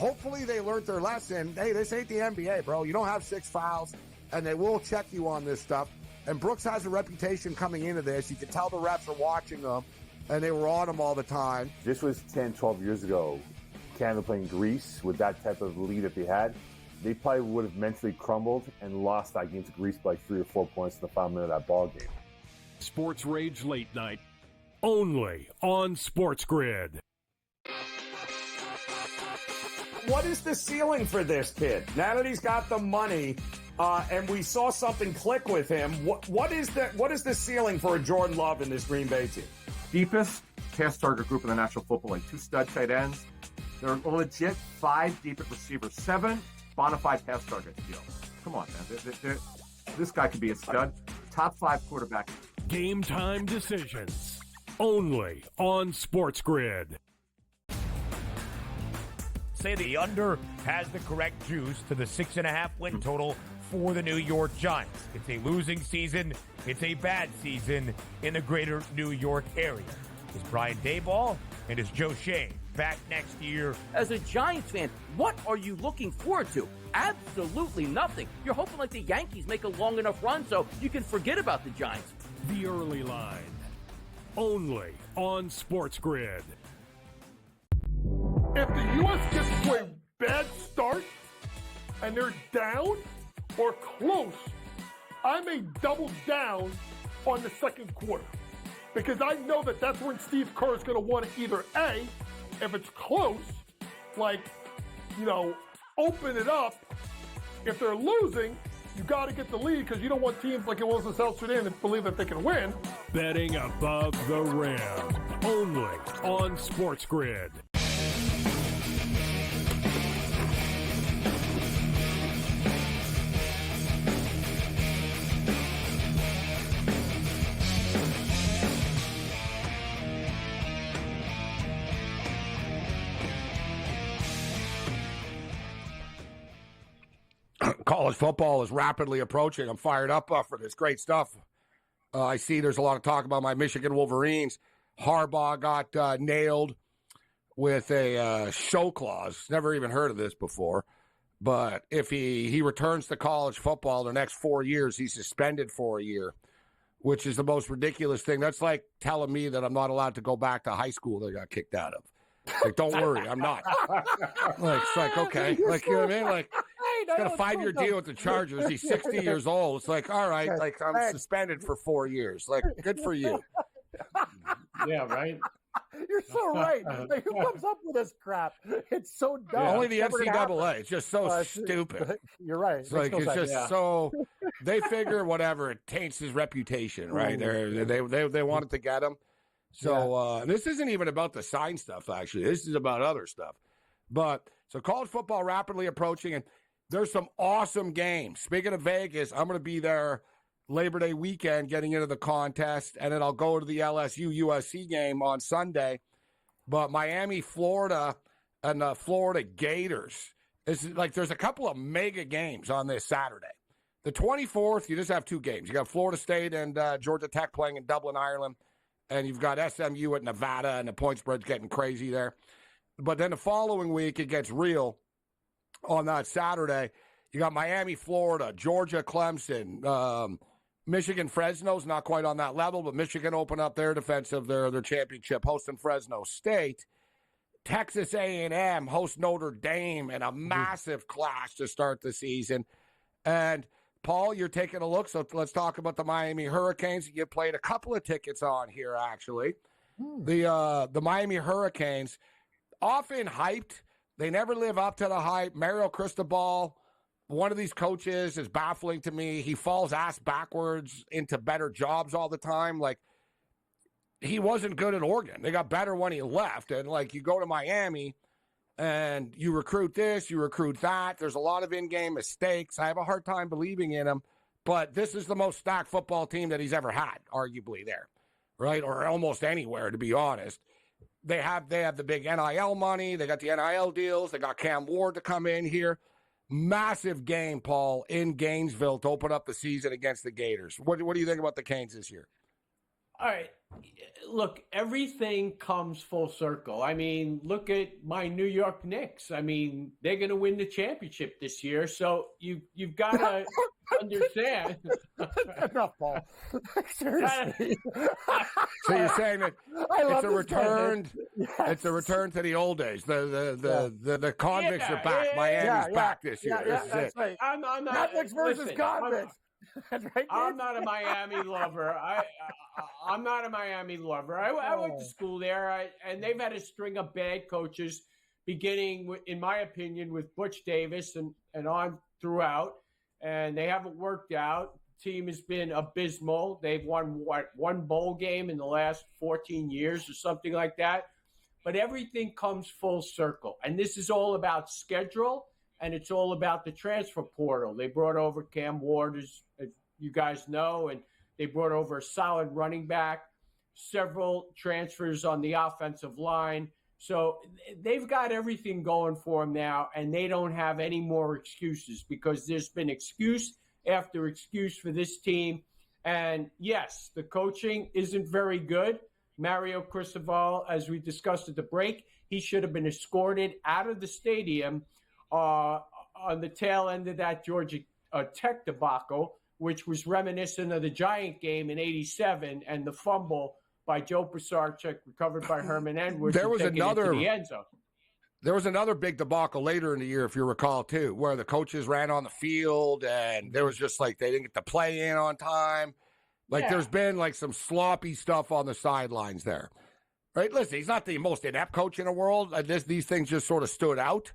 hopefully they learned their lesson. Hey, this ain't the NBA, bro. You don't have 6 fouls, and they will check you on this stuff. And Brooks has a reputation coming into this. You can tell the refs are watching them, and they were on him all the time. This was 10, 12 years ago. Canada playing Greece with that type of lead if they had. They probably would have mentally crumbled and lost that game to Greece by 3 or 4 points in the final minute of that ball game. Sports Rage Late Night, only on SportsGrid. What is the ceiling for this kid? Now that he's got the money, and we saw something click with him, what is the ceiling for a Jordan Love in this Green Bay team? Deepest pass target group in the National Football League. 2 stud tight ends. They're a legit 5 deep at receivers. 7 bona fide pass target deal. Come on, man. This guy could be a stud. Top 5 quarterback. Game time decisions, only on SportsGrid. Say the under has the correct juice to the 6.5 win total for the New York Giants. It's a losing season. It's a bad season in the greater New York area. Is Brian Daboll and is Joe Shane back next year? As a Giants fan, what are you looking forward to? Absolutely nothing. You're hoping like the Yankees make a long enough run so you can forget about the Giants. The early line, only on SportsGrid. If the U.S. gets to a bad start and they're down or close, I may double down on the second quarter because I know that that's when Steve Kerr is going to want to either A, if it's close, open it up. If they're losing, you got to get the lead because you don't want teams like it was in South Sudan to believe that they can win. Betting above the rim, only on SportsGrid. College football is rapidly approaching. I'm fired up for this great stuff. I see there's a lot of talk about my Michigan Wolverines. Harbaugh got nailed with a show clause. Never even heard of this before. But if he returns to college football the next 4 years, he's suspended for a year, which is the most ridiculous thing. That's like telling me that I'm not allowed to go back to high school that I got kicked out of. Like, don't worry, I'm not. It's like, okay. Like, you know what I mean? Like, he's got a 5-year deal with the Chargers. He's 60 years old. It's like, all right, like, I'm suspended for 4 years. Like, good for you. Yeah, right? You're so right. Like, who comes up with this crap? It's so dumb. Only the NCAA. It's just so stupid. You're right. It's like, it's just so, they figure whatever, it taints his reputation, right? They wanted to get him. So this isn't even about the sign stuff, actually. This is about other stuff. But so college football rapidly approaching, and there's some awesome games. Speaking of Vegas, I'm going to be there Labor Day weekend getting into the contest, and then I'll go to the LSU-USC game on Sunday. But Miami, Florida, and the Florida Gators. It's like there's a couple of mega games on this Saturday. The 24th, you just have 2 games. You got Florida State and Georgia Tech playing in Dublin, Ireland. And you've got SMU at Nevada, and the point spread's getting crazy there. But then the following week, it gets real on that Saturday. You got Miami, Florida, Georgia, Clemson, Michigan, Fresno's not quite on that level, but Michigan open up their defensive, their championship, hosting Fresno State. Texas A&M host Notre Dame in a massive clash to start the season. And Paul, you're taking a look, so let's talk about the Miami Hurricanes. You played a couple of tickets on here, actually. The Miami Hurricanes, often hyped. They never live up to the hype. Mario Cristobal, one of these coaches, is baffling to me. He falls ass backwards into better jobs all the time. Like, he wasn't good at Oregon. They got better when he left. And, like, you go to Miami, and you recruit this, you recruit that. There's a lot of in-game mistakes. I have a hard time believing in him, but this is the most stacked football team that he's ever had, arguably there, right? Or almost anywhere, to be honest. They have the big NIL money. They got the NIL deals. They got Cam Ward to come in here. Massive game, Paul, in Gainesville to open up the season against the Gators. What do you think about the Canes this year? All right. Look, everything comes full circle. I mean, look at my New York Knicks. I mean, they're going to win the championship this year. So you've got to understand. Enough, Paul. Seriously. So you're saying that it's a return? Yes. It's a return to the old days. The convicts are back. Miami's back this year. Yeah, This is that's it. right. I'm not Convicts versus listen, convicts. That's right, I'm Dave? not a Miami lover. I'm not a Miami lover. I went to school there, and they've had a string of bad coaches, beginning, in my opinion, with Butch Davis and on throughout, and they haven't worked out. The team has been abysmal. They've won, one bowl game in the last 14 years or something like that. But everything comes full circle, and this is all about schedule, and it's all about the transfer portal. They brought over Cam Ward, as you guys know, and they brought over a solid running back, several transfers on the offensive line. So they've got everything going for them now, and they don't have any more excuses, because there's been excuse after excuse for this team. And yes, the coaching isn't very good. Mario Cristobal, as we discussed at the break, he should have been escorted out of the stadium on the tail end of that Georgia Tech debacle, which was reminiscent of the Giant game in '87 and the fumble by Joe Pisarcik, recovered by Herman Edwards. There was another into the end zone. There was another big debacle later in the year, if you recall, too, where the coaches ran on the field and there was just like they didn't get the play in on time. Like there's been like some sloppy stuff on the sidelines there. Right? Listen, he's not the most inept coach in the world. These things just sort of stood out.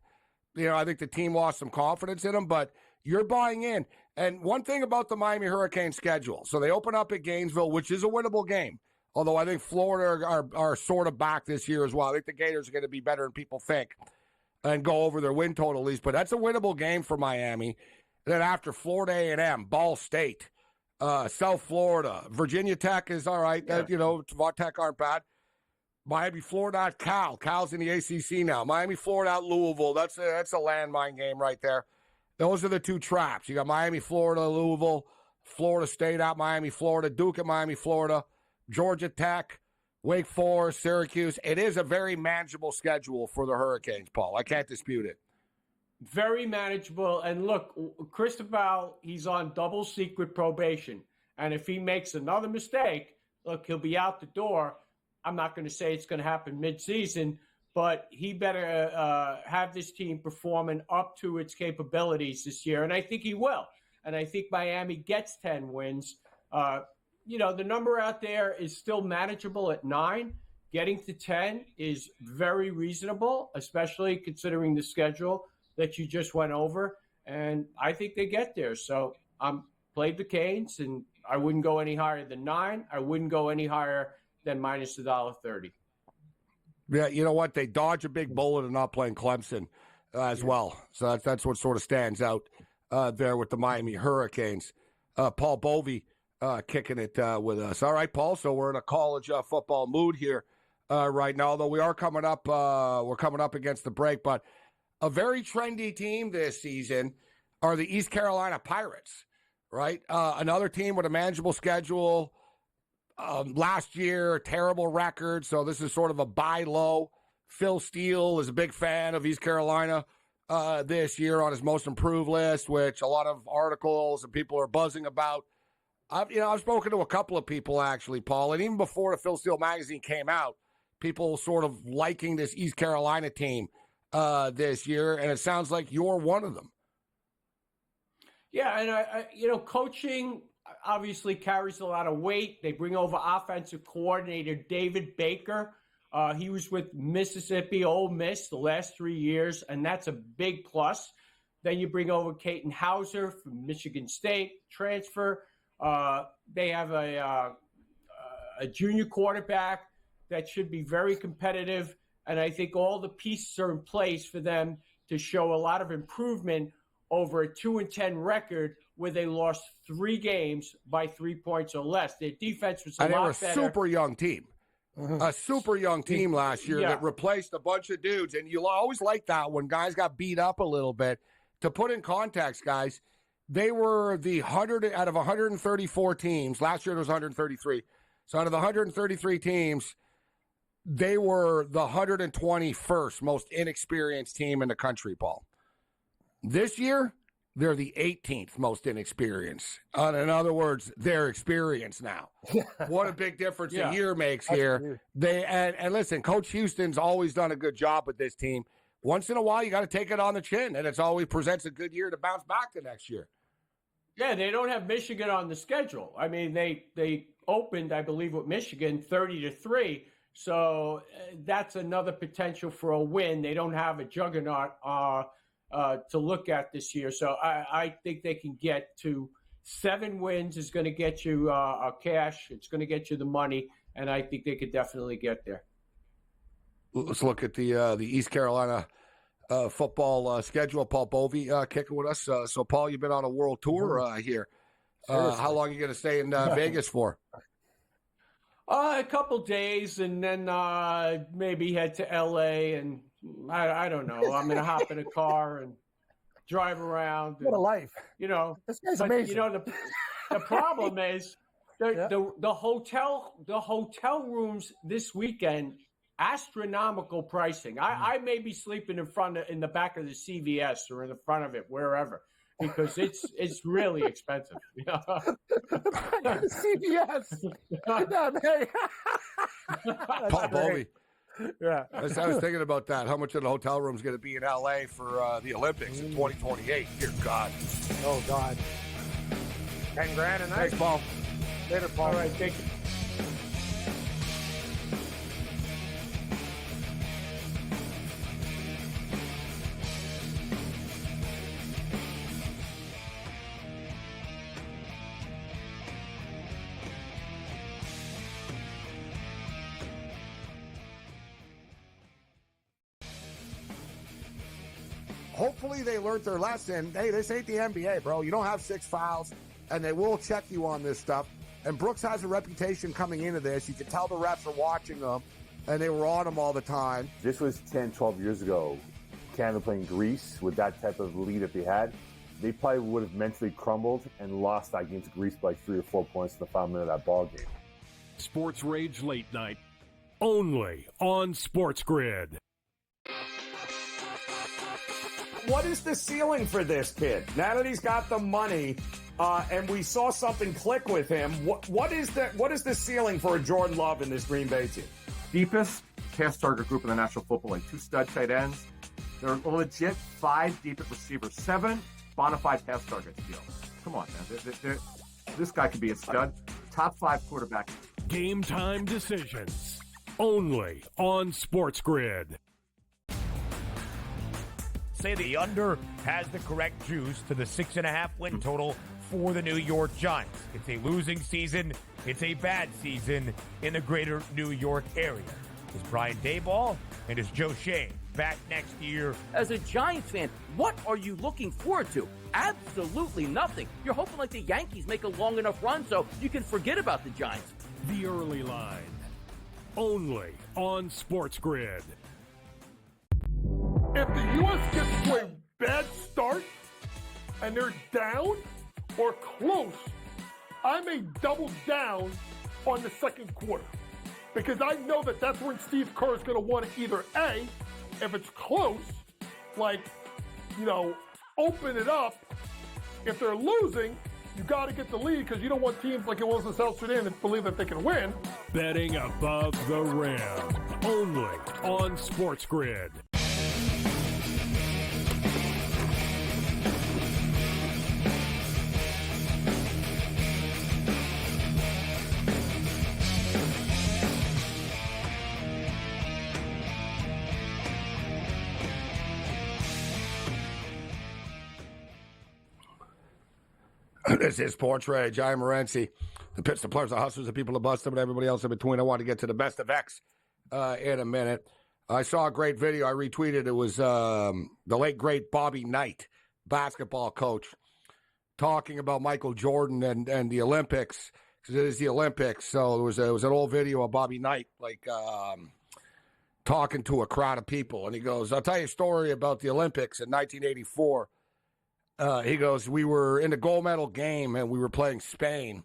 You know, I think the team lost some confidence in him, but you're buying in. And one thing about the Miami Hurricanes schedule, so they open up at Gainesville, which is a winnable game. Although I think Florida are sort of back this year as well. I think the Gators are going to be better than people think and go over their win total at least. But that's a winnable game for Miami. And then after Florida A&M, Ball State, South Florida, Virginia Tech is all right. Yeah. Tech aren't bad. Miami, Florida at Cal. Cal's in the ACC now. Miami, Florida at Louisville. That's a landmine game right there. Those are the two traps. You got Miami, Florida, Louisville, Florida State at Miami, Florida, Duke at Miami, Florida, Georgia Tech, Wake Forest, Syracuse. It is a very manageable schedule for the Hurricanes, Paul. I can't dispute it. Very manageable. And look, Cristobal, he's on double secret probation. And if he makes another mistake, look, he'll be out the door. I'm not going to say it's going to happen midseason, but he better have this team performing up to its capabilities this year. And I think he will. And I think Miami gets 10 wins. The number out there is still manageable at 9. Getting to 10 is very reasonable, especially considering the schedule that you just went over. And I think they get there. So I'm played the Canes, and I wouldn't go any higher than 9. I wouldn't go any higher than minus $1.30. Yeah, you know what? They dodge a big bullet in not playing Clemson as well. So that's what sort of stands out there with the Miami Hurricanes. Paul Bovey kicking it with us. All right, Paul. So we're in a college football mood here right now. Although we are coming up, we're coming up against the break. But a very trendy team this season are the East Carolina Pirates. Right, another team with a manageable schedule. Last year, terrible record, so this is sort of a buy low. Phil Steele is a big fan of East Carolina this year on his most improved list, which a lot of articles and people are buzzing about. I've spoken to a couple of people, actually, Paul, and even before the Phil Steele magazine came out, people sort of liking this East Carolina team this year, and it sounds like you're one of them. Yeah, and coaching obviously carries a lot of weight. They bring over offensive coordinator David Baker. He was with Mississippi Ole Miss the last 3 years, and that's a big plus. Then you bring over Caton Hauser from Michigan State, transfer. They have a junior quarterback that should be very competitive, and I think all the pieces are in place for them to show a lot of improvement over a 2-10 record where they lost 3 games by 3 points or less. Their defense was a lot better. And they were a super young team. A super young team last year that replaced a bunch of dudes. And you'll always like that when guys got beat up a little bit. To put in context, guys, they were the 100 out of 134 teams. Last year it was 133. So out of the 133 teams, they were the 121st most inexperienced team in the country, Paul. This year, they're the 18th most inexperienced. In other words, they're experienced now. What a big difference a year makes here. And listen, Coach Houston's always done a good job with this team. Once in a while, you got to take it on the chin, and it always presents a good year to bounce back the next year. Yeah, they don't have Michigan on the schedule. I mean, they opened, I believe, with Michigan 30-3. So that's another potential for a win. They don't have a juggernaut to look at this year. So I think they can get to 7 wins is going to get you cash. It's going to get you the money, and I think they could definitely get there. Let's look at the East Carolina football schedule. Paul Bovey kicking with us. So, Paul, you've been on a world tour here. How long are you going to stay in Vegas for? A couple days, and then maybe head to L.A., and I don't know. I'm going to hop in a car and drive around. What a life. You know. This guy's amazing. You know, the problem is the hotel rooms this weekend, astronomical pricing. I may be sleeping in the back of the CVS or in the front of it, wherever, because it's really expensive. CVS. Paul Bovey. Yeah. I was thinking about that. How much of the hotel room is going to be in L.A. for the Olympics in 2028? Dear God. Oh, God. 10 grand a night. Thanks, Paul. Later, Paul. All right, thank you. Hopefully they learned their lesson. Hey, this ain't the NBA, bro. You don't have 6 fouls, and they will check you on this stuff. And Brooks has a reputation coming into this. You can tell the refs are watching them, and they were on him all the time. This was 10, 12 years ago. Canada playing Greece with that type of lead that they had. They probably would have mentally crumbled and lost that game to Greece by 3 or 4 points in the final minute of that ball game. SportsRage Late Night, only on SportsGrid. What is the ceiling for this kid? Now that he's got the money, and we saw something click with him, what is the ceiling for a Jordan Love in this Green Bay team? Deepest pass target group in the National Football League. 2 stud tight ends. They're a legit 5 deep at receiver. 7 bona fide pass targets deal. Come on, man. This guy could be a stud. Top 5 quarterback. Game time decisions, only on SportsGrid. Say the under has the correct juice to the 6.5 win total for the New York Giants. It's a losing season. It's a bad season in the greater New York area. Is Brian Daboll and is Joe Shane back next year? As a Giants fan, what are you looking forward to? Absolutely nothing. You're hoping like the Yankees make a long enough run so you can forget about the Giants. The early line, only on SportsGrid. If the U.S. gets to a bad start and they're down or close, I may double down on the second quarter because I know that that's when Steve Kerr is going to want to either A, if it's close, like, open it up. If they're losing, you got to get the lead because you don't want teams like it was in South Sudan that believe that they can win. Betting above the rim, only on SportsGrid. This is SportsRage. I'm Morency. The pits, the players, the hustlers, the people, the bust, and everybody else in between. I want to get to the best of X in a minute. I saw a great video. I retweeted. It was the late, great Bobby Knight, basketball coach, talking about Michael Jordan and the Olympics, because it is the Olympics. So it was an old video of Bobby Knight, talking to a crowd of people. And he goes, I'll tell you a story about the Olympics in 1984. He goes, we were in the gold medal game, and we were playing Spain.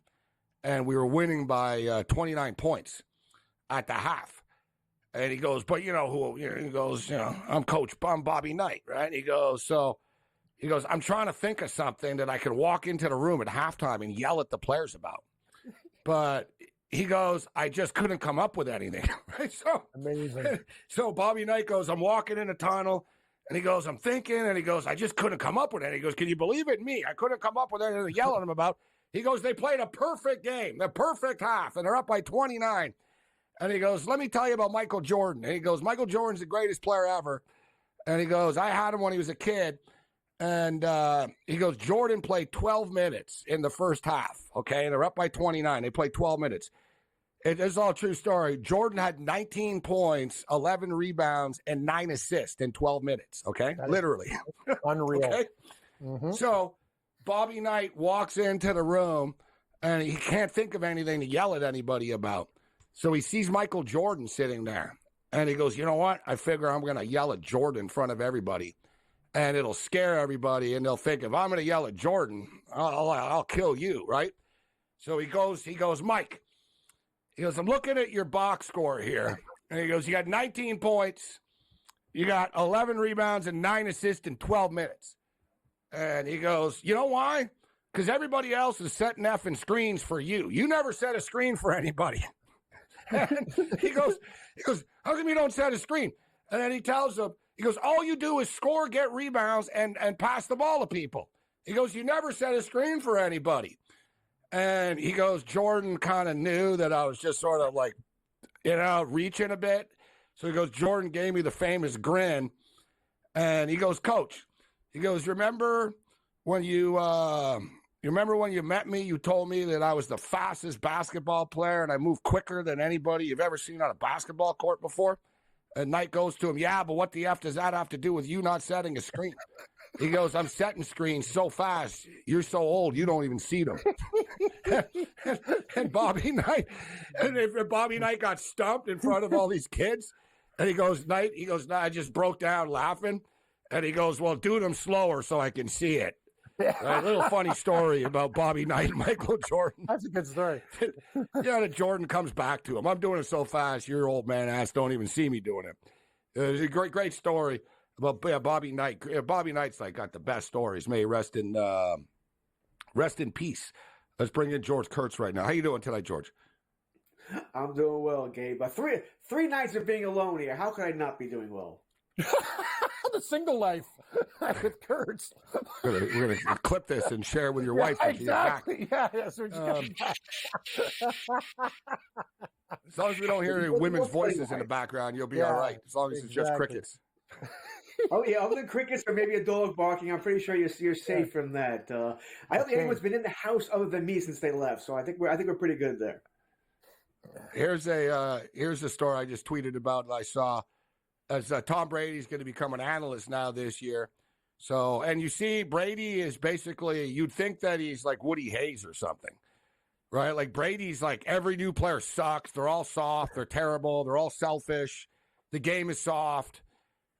and we were winning by 29 points at the half. And he goes, but you know who? He goes, I'm Bobby Knight, right? He goes, I'm trying to think of something that I could walk into the room at halftime and yell at the players about. But he goes, I just couldn't come up with anything. Right? So amazing. So Bobby Knight goes, I'm walking in the tunnel, and he goes, I'm thinking, and he goes, I just couldn't come up with anything. He goes, can you believe it? Me, I couldn't come up with anything to yell at him about. He goes, they played a perfect game, the perfect half, and they're up by 29. And he goes, let me tell you about Michael Jordan. And he goes, Michael Jordan's the greatest player ever. And he goes, I had him when he was a kid. And he goes, Jordan played 12 minutes in the first half, okay? And they're up by 29. They played 12 minutes. It is all a true story. Jordan had 19 points, 11 rebounds, and 9 assists in 12 minutes, okay? Literally. Unreal. Okay? Mm-hmm. So Bobby Knight walks into the room, and he can't think of anything to yell at anybody about. So he sees Michael Jordan sitting there, and he goes, you know what? I figure I'm going to yell at Jordan in front of everybody, and it'll scare everybody, and they'll think, if I'm going to yell at Jordan, I'll kill you, right? So he goes, Mike, he goes, I'm looking at your box score here, and he goes, you got 19 points, you got 11 rebounds and 9 assists in 12 minutes. And he goes, you know why? Because everybody else is setting effing screens for you. You never set a screen for anybody. And he goes, how come you don't set a screen? And then he tells them, he goes, all you do is score, get rebounds, and pass the ball to people. He goes, you never set a screen for anybody. And he goes, Jordan kind of knew that I was just sort of like, reaching a bit. So he goes, Jordan gave me the famous grin. And he goes, Coach, he goes, remember when you met me, you told me that I was the fastest basketball player and I moved quicker than anybody you've ever seen on a basketball court before? And Knight goes to him, yeah, but what the F does that have to do with you not setting a screen? He goes, I'm setting screens so fast, you're so old, you don't even see them. and Bobby Knight got stumped in front of all these kids, and he goes, Knight, no, I just broke down laughing, and he goes, well, do them slower so I can see it. A little funny story about Bobby Knight and Michael Jordan. That's a good story. That Jordan comes back to him. I'm doing it so fast, your old man ass don't even see me doing it. It's a great story about Bobby Knight. Bobby Knight's got the best stories. May he rest in peace. Let's bring in George Kurtz right now. How you doing tonight, George? I'm doing well, Gabe. But three nights of being alone here. How could I not be doing well? The single life with Kurtz. We're gonna clip this and share it with your wife when exactly. she's back. Yeah, so as long as we don't hear women's voices in the background, you'll be all right. As long as it's just crickets. Oh yeah, other than crickets or maybe a dog barking, I'm pretty sure you're safe from that. I don't think anyone's been in the house other than me since they left, so I think we're pretty good there. Here's a story I just tweeted about. I saw. As Tom Brady's going to become an analyst now this year. So, and you see, Brady is basically, you'd think that he's like Woody Hayes or something, right? Like Brady's like every new player sucks. They're all soft. They're terrible. They're all selfish. The game is soft.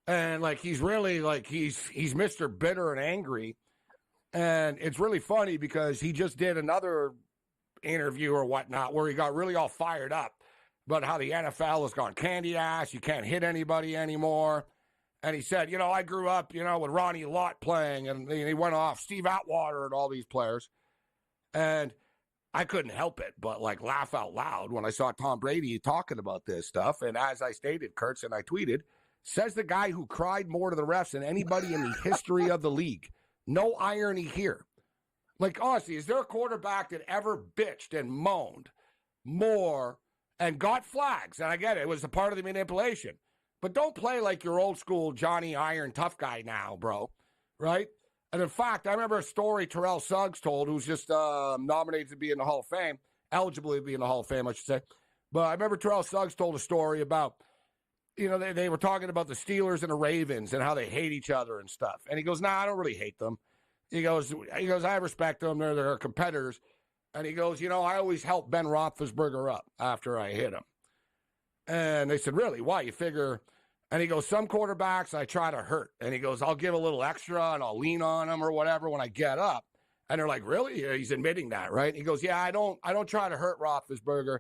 And like, he's really like, he's Mr. Bitter and Angry. And it's really funny because he just did another interview or whatnot where he got really all fired up about how the NFL has gone candy ass. You can't hit anybody anymore. And he said, I grew up, with Ronnie Lott playing, and he went off Steve Atwater and all these players. And I couldn't help it but laugh out loud when I saw Tom Brady talking about this stuff. And as I stated, Kurtz, and I tweeted, says the guy who cried more to the refs than anybody in the history of the league. No irony here. Honestly, is there a quarterback that ever bitched and moaned more and got flags? And I get it. It was a part of the manipulation. But don't play like your old school Johnny Iron tough guy now, bro. Right? And in fact, I remember a story Terrell Suggs told, who's just nominated to be in the Hall of Fame, eligible to be in the Hall of Fame, I should say. But I remember Terrell Suggs told a story about, they were talking about the Steelers and the Ravens and how they hate each other and stuff. And he goes, I don't really hate them. He goes, I respect them. They're competitors. And he goes, I always help Ben Roethlisberger up after I hit him. And they said, really? Why? You figure? And he goes, some quarterbacks I try to hurt. And he goes, I'll give a little extra and I'll lean on them or whatever when I get up. And they're like, really? Yeah, he's admitting that, right? He goes, yeah, I don't try to hurt Roethlisberger.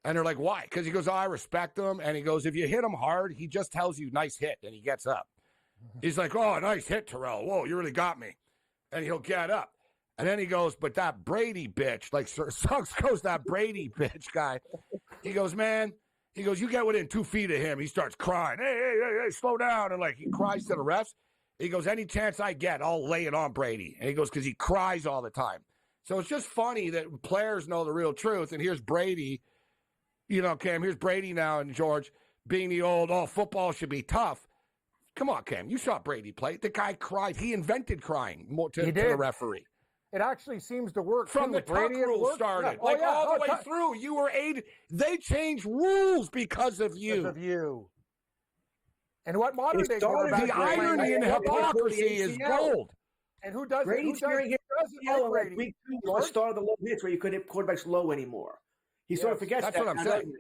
And they're like, why? Because he goes, oh, I respect him. And he goes, if you hit him hard, he just tells you, nice hit, and he gets up. He's like, oh, nice hit, Terrell. Whoa, you really got me. And he'll get up. And then he goes, but that Brady bitch, like Suggs goes, that Brady bitch guy. He goes, man, he goes, you get within 2 feet of him. He starts crying, hey, slow down. And like he cries to the refs. He goes, any chance I get, I'll lay it on Brady. And he goes, because he cries all the time. So it's just funny that players know the real truth. And here's Brady, Cam, here's Brady now and George being the old, football should be tough. Come on, Cam, you saw Brady play. The guy cried. He invented crying to the referee. It actually seems to work. From the tuck rule started. Yeah. All the way through. You were aided. They changed rules because of you. Because of you. And what modern day quarterback? The irony and hypocrisy is gold. And who does Brady's hearing his like week 2 was the start of the low hits where you couldn't hit quarterbacks low anymore. He sort of forgets that's that. That's what I'm saying.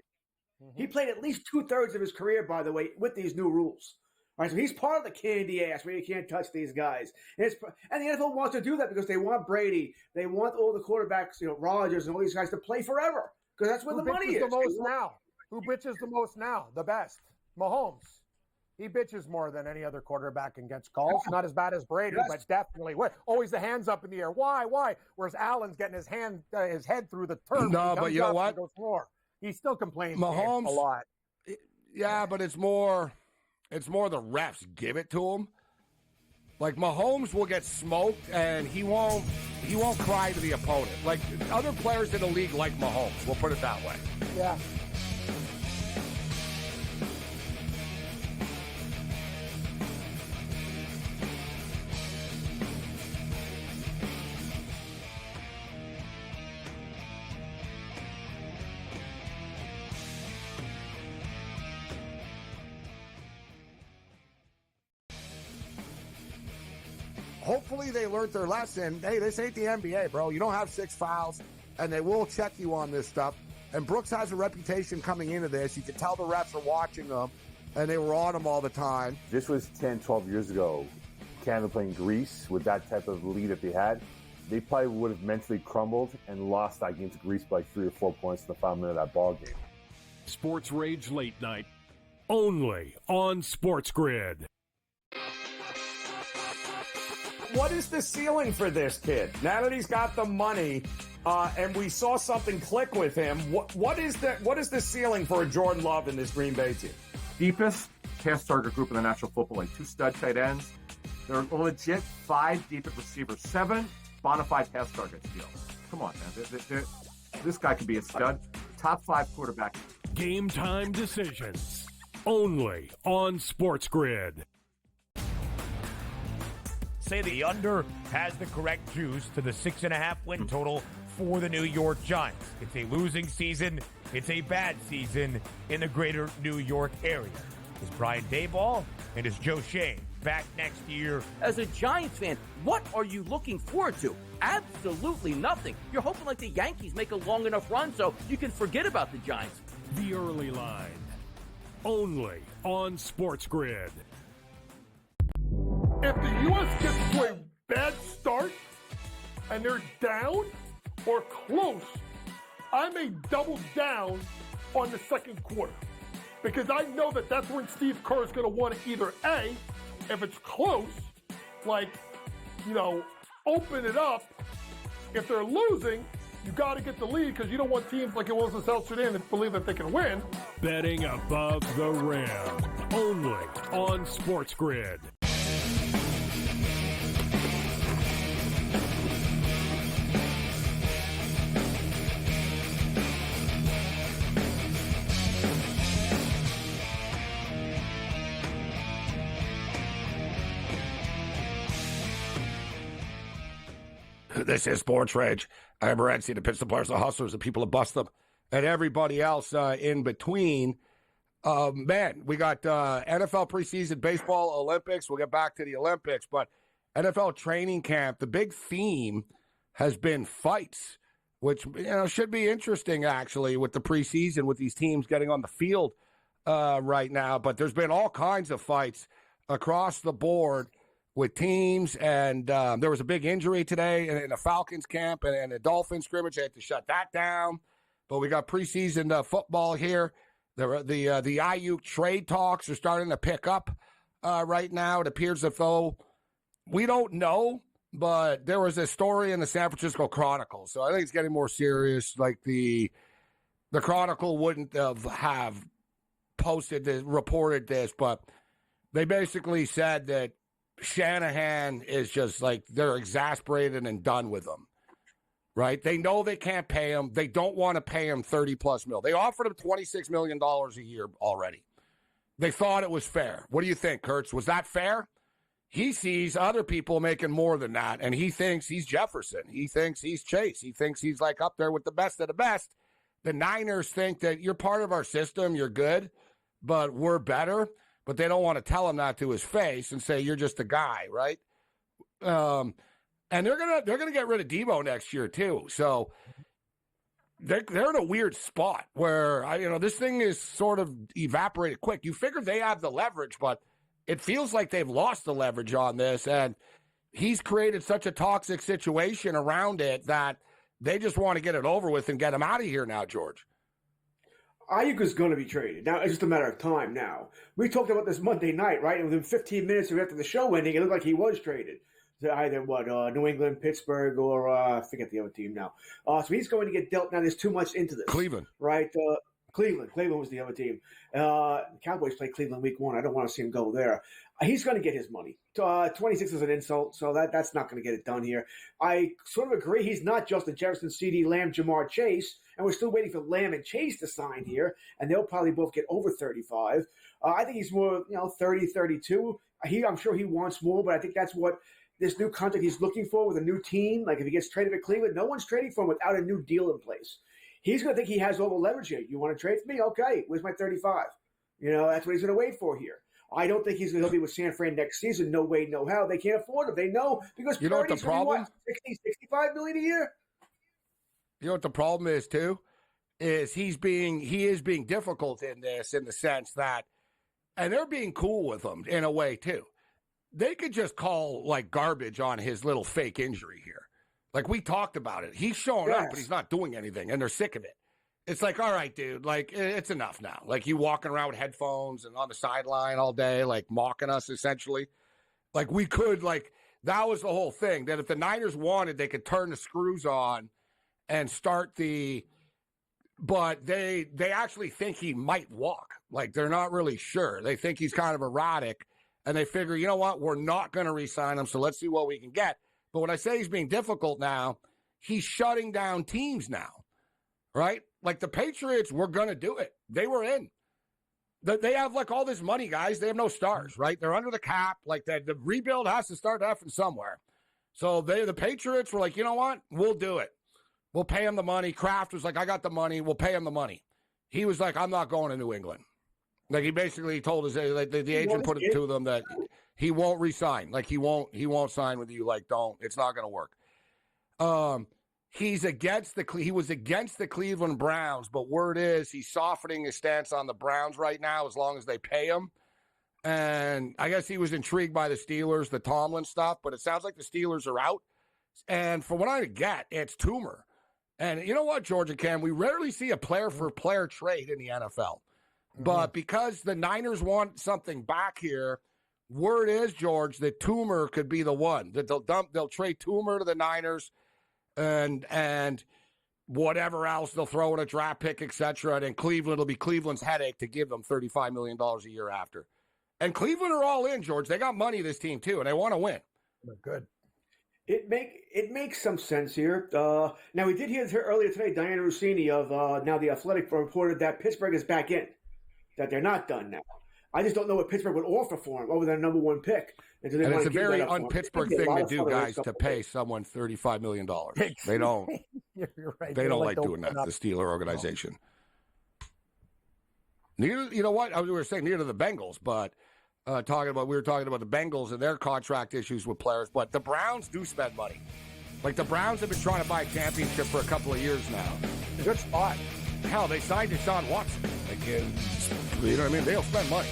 He played at least 2/3 of his career, by the way, with these new rules. All right, so he's part of the candy ass where you can't touch these guys. And the NFL wants to do that because they want Brady. They want all the quarterbacks, Rodgers and all these guys to play forever because that's where the money is. Who bitches the most now? The best. Mahomes. He bitches more than any other quarterback and gets calls. Not as bad as Brady, but definitely. Always the hands up in the air. Why? Whereas Allen's getting his head through the turf. No, but you know what? He still complains Mahomes, a lot. Yeah, but it's more the refs give it to him. Like Mahomes will get smoked and he won't cry to the opponent. Like other players in the league like Mahomes, we'll put it that way. Yeah. Hopefully they learned their lesson. Hey, this ain't the NBA, bro. You don't have 6 fouls, and they will check you on this stuff. And Brooks has a reputation coming into this. You can tell the refs are watching them, and they were on him all the time. This was 10, 12 years ago. Canada playing Greece with that type of lead that they had. They probably would have mentally crumbled and lost that game to Greece by 3 or 4 points in the final minute of that ball game. SportsRage Late Night, only on SportsGrid. What is the ceiling for this kid? Now that he's got the money, and we saw something click with him, what is the ceiling for a Jordan Love in this Green Bay team? Deepest pass target group in the National Football League. 2 stud tight ends. They're a legit 5 deep at receivers. 7 bona fide pass targets deal. Come on, man. This guy could be a stud. Top 5 quarterback. Game time decisions, only on SportsGrid. Say the under has the correct juice to the 6.5 win total for the New York Giants. It's a losing season. It's a bad season in the greater New York area. Is Brian Daboll and is Joe Shane back next year? As a Giants fan, what are you looking forward to? Absolutely nothing. You're hoping like the Yankees make a long enough run so you can forget about the Giants. The early line, only on SportsGrid. If the U.S. gets to a bad start and they're down or close, I may double down on the second quarter because I know that that's when Steve Kerr is going to want to either A, if it's close, open it up. If they're losing, you got to get the lead because you don't want teams like it was in South Sudan that believe that they can win. Betting above the rim, only on SportsGrid. This is SportsRage. I am Morency, the pitch the players, the hustlers, the people that bust them, and everybody else in between. Man, we got NFL preseason, baseball, Olympics. We'll get back to the Olympics, but NFL training camp, the big theme has been fights, which should be interesting, actually, with the preseason, with these teams getting on the field right now. But there's been all kinds of fights across the board with teams, and there was a big injury today in the Falcons camp and the Dolphins scrimmage. They had to shut that down. But we got preseason football here. The Ayuk trade talks are starting to pick up right now. It appears as though we don't know, but there was a story in the San Francisco Chronicle. So I think it's getting more serious. Like the Chronicle wouldn't have posted this, reported this, but they basically said that Shanahan is just like, they're exasperated and done with him, right? They know they can't pay him. They don't want to pay him $30+ million. They offered him $26 million a year already. They thought it was fair. What do you think, Kurtz? Was that fair? He sees other people making more than that, and he thinks he's Jefferson. He thinks he's Chase. He thinks he's like up there with the best of the best. The Niners think that you're part of our system, you're good, but we're better. But they don't want to tell him that to his face and say you're just a guy, right? And they're gonna get rid of Debo next year too. So they're in a weird spot where this thing is sort of evaporated quick. You figure they have the leverage, but it feels like they've lost the leverage on this, and he's created such a toxic situation around it that they just want to get it over with and get him out of here now, George. Ayuk is going to be traded. Now, it's just a matter of time now. We talked about this Monday night, right? And within 15 minutes after the show ending, it looked like he was traded. To either, New England, Pittsburgh, or I forget the other team now. So he's going to get dealt. Now, there's too much into this. Cleveland. Right? Cleveland was the other team. Cowboys play Cleveland week 1. I don't want to see him go there. He's going to get his money. 26 is an insult, so that's not going to get it done here. I sort of agree. He's not Justin Jefferson, CeeDee Lamb, Jamar Chase, and we're still waiting for Lamb and Chase to sign here, and they'll probably both get over 35. I think he's more, 30, 32. I'm sure he wants more, but I think that's what this new contract he's looking for with a new team. Like if he gets traded to Cleveland, no one's trading for him without a new deal in place. He's going to think he has all the leverage here. You want to trade for me? Okay, where's my 35? That's what he's going to wait for here. I don't think he's going to be with San Fran next season. No way, no how. They can't afford him. They know because you know what the problem? 60, 65 million a year. You know what the problem is too? Is he is being difficult in this, in the sense that, and they're being cool with him in a way too. They could just call like garbage on his little fake injury here. Like we talked about it. He's showing up, but he's not doing anything, and they're sick of it. It's like, all right, dude, like it's enough now. Like you walking around with headphones and on the sideline all day, like mocking us essentially. Like we could, like that was the whole thing. That if the Niners wanted, they could turn the screws on and start but they actually think he might walk. Like they're not really sure. They think he's kind of erratic, and they figure, you know what, we're not going to re-sign him, so let's see what we can get. But when I say he's being difficult now, he's shutting down teams now, right? Like the Patriots were going to do it. They were in. They have like all this money, guys. They have no stars, right? They're under the cap. Like the rebuild has to start from somewhere. So the Patriots were like, you know what? We'll do it. We'll pay him the money. Kraft was like, I got the money. We'll pay him the money. He was like, I'm not going to New England. Like he basically told us, like the agent put it to them that he won't re-sign. Like he won't sign with you. Like it's not going to work. He was against the Cleveland Browns, but word is he's softening his stance on the Browns right now as long as they pay him. And I guess he was intrigued by the Steelers, the Tomlin stuff, but it sounds like the Steelers are out. And from what I get, it's Toomer. And you know what, Georgia Cam? We rarely see a player-for-player trade in the NFL. Mm-hmm. But because the Niners want something back here, word is, George, that Toomer could be the one. That they'll trade Toomer to the Niners and whatever else they'll throw in a draft pick, etc. And then Cleveland will be Cleveland's headache to give them $35 million a year after. And Cleveland are all in, George. They got money, this team, too, and they want to win. Good. It makes some sense here. Now, we did hear earlier today, Diana Rossini of now The Athletic reported that Pittsburgh is back in, that they're not done now. I just don't know what Pittsburgh would offer for him over their number one pick. And it's a very un-Pittsburgh thing to do, guys, to pay someone $35 million. They don't. You're right. They don't like doing that, the Steeler organization. Neither, you know what? We were saying neither the Bengals, but we were talking about the Bengals and their contract issues with players, but the Browns do spend money. Like the Browns have been trying to buy a championship for a couple of years now. Good spot. Hell, they signed Deshaun Watson. Like, you know what I mean? They'll spend money.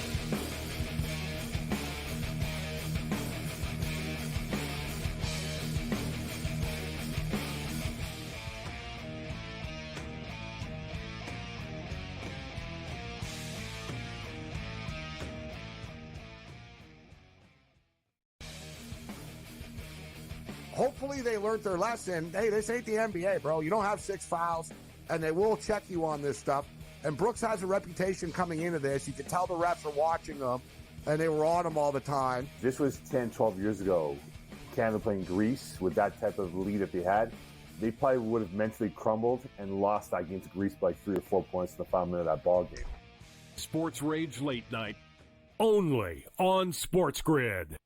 hopefully they learned their lesson. Hey, this ain't the NBA, bro. You don't have 6 fouls, and they will check you on this stuff. And Brooks has a reputation coming into this. You can tell the refs are watching them, and they were on him all the time. This was 10, 12 years ago. Canada playing Greece with that type of lead if they had. They probably would have mentally crumbled and lost that game to Greece by 3 or 4 points in the final minute of that ball game. SportsRage Late Night, only on SportsGrid.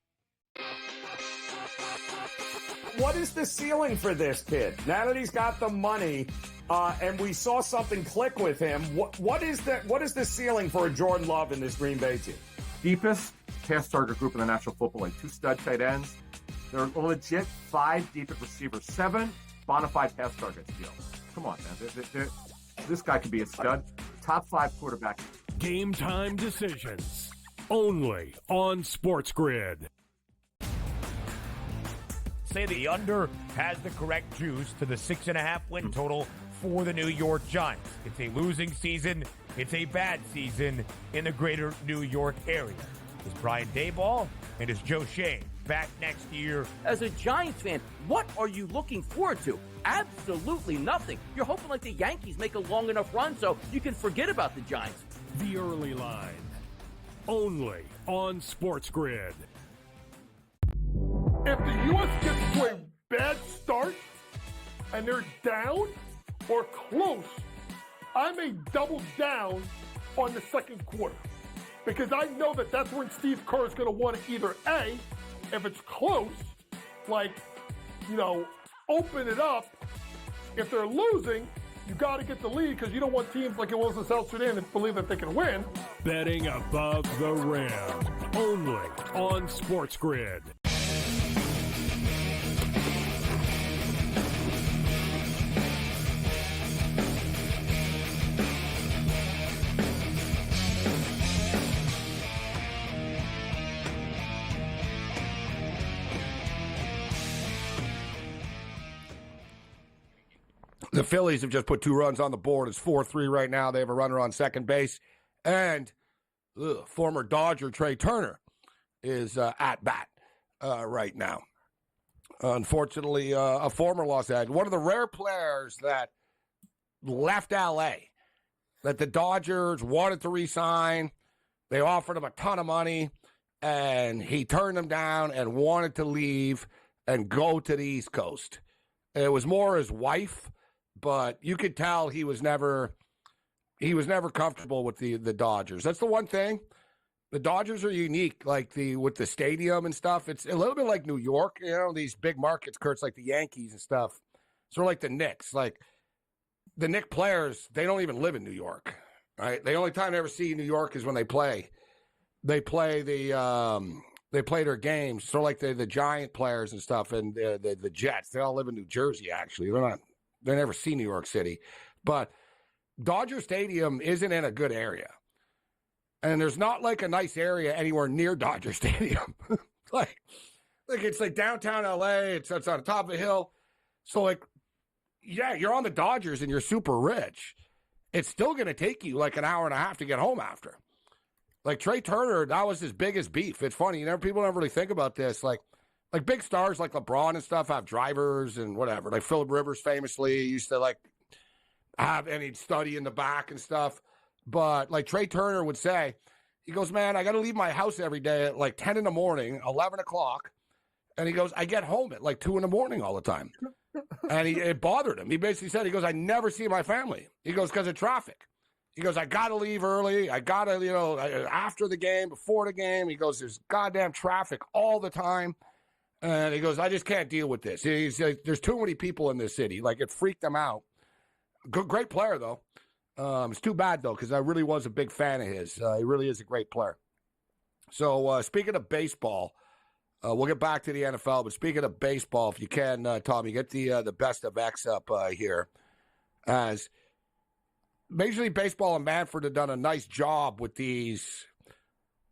What is the ceiling for this kid? Now that he's got the money, and we saw something click with him, what is the ceiling for a Jordan Love in this Green Bay team? Deepest pass target group in the National Football League. 2 stud tight ends. They're a legit 5 deep at receivers. 7 bona fide pass targets deal. Come on, man. This guy could be a stud. Top 5 quarterback. Game time decisions, only on SportsGrid. Say the under has the correct juice to the 6.5 win total for the New York Giants. It's a losing season. It's a bad season in the greater New York area. Is Brian Daboll and is Joe Shane back next year? As a Giants fan, what are you looking forward to? Absolutely nothing. You're hoping like the Yankees make a long enough run so you can forget about the Giants. The early line, only on SportsGrid. If the U.S. gets to a bad start and they're down or close, I may double down on the second quarter because I know that that's when Steve Kerr is going to want to either A, if it's close, like, open it up. If they're losing, you got to get the lead because you don't want teams like it was in South Sudan to believe that they can win. Betting above the rim, only on SportsGrid. The Phillies have just put 2 runs on the board. It's 4-3 right now. They have a runner on second base. And former Dodger Trey Turner is at bat right now. Unfortunately, a former Los Angeles, one of the rare players that left L.A., that the Dodgers wanted to re-sign. They offered him a ton of money, and he turned them down and wanted to leave and go to the East Coast. It was more his wife, but you could tell he was never comfortable with the Dodgers. That's the one thing. The Dodgers are unique, like with the stadium and stuff. It's a little bit like New York, these big markets, Kurt's, like the Yankees and stuff. Sort of like the Knicks. Like the Knicks players, they don't even live in New York, right? The only time they ever see New York is when they play. They play their games, sort of like the Giant players and stuff, and the Jets. They all live in New Jersey. Actually, they never see New York City, but Dodger Stadium isn't in a good area. And there's not like a nice area anywhere near Dodger Stadium. like it's like downtown LA. It's on the top of a hill. So you're on the Dodgers and you're super rich. It's still going to take you like an hour and a half to get home after. Like Trey Turner, that was his biggest beef. It's funny. People don't really think about this. Like big stars like LeBron and stuff have drivers and whatever. Like Phillip Rivers famously used to have any study in the back and stuff. But like Trey Turner would say, he goes, man, I got to leave my house every day at like 10 in the morning, 11 o'clock. And he goes, I get home at like 2 in the morning all the time. And it bothered him. He basically said, he goes, I never see my family. He goes, because of traffic. He goes, I got to leave early. I got to, after the game, before the game. He goes, there's goddamn traffic all the time. And he goes, I just can't deal with this. He says, there's too many people in this city. Like, it freaked him out. Great player, though. It's too bad, though, because I really was a big fan of his. He really is a great player. So, speaking of baseball, we'll get back to the NFL. But speaking of baseball, if you can, Tommy, get the best of X up here. As Major League Baseball and Manfred have done a nice job with these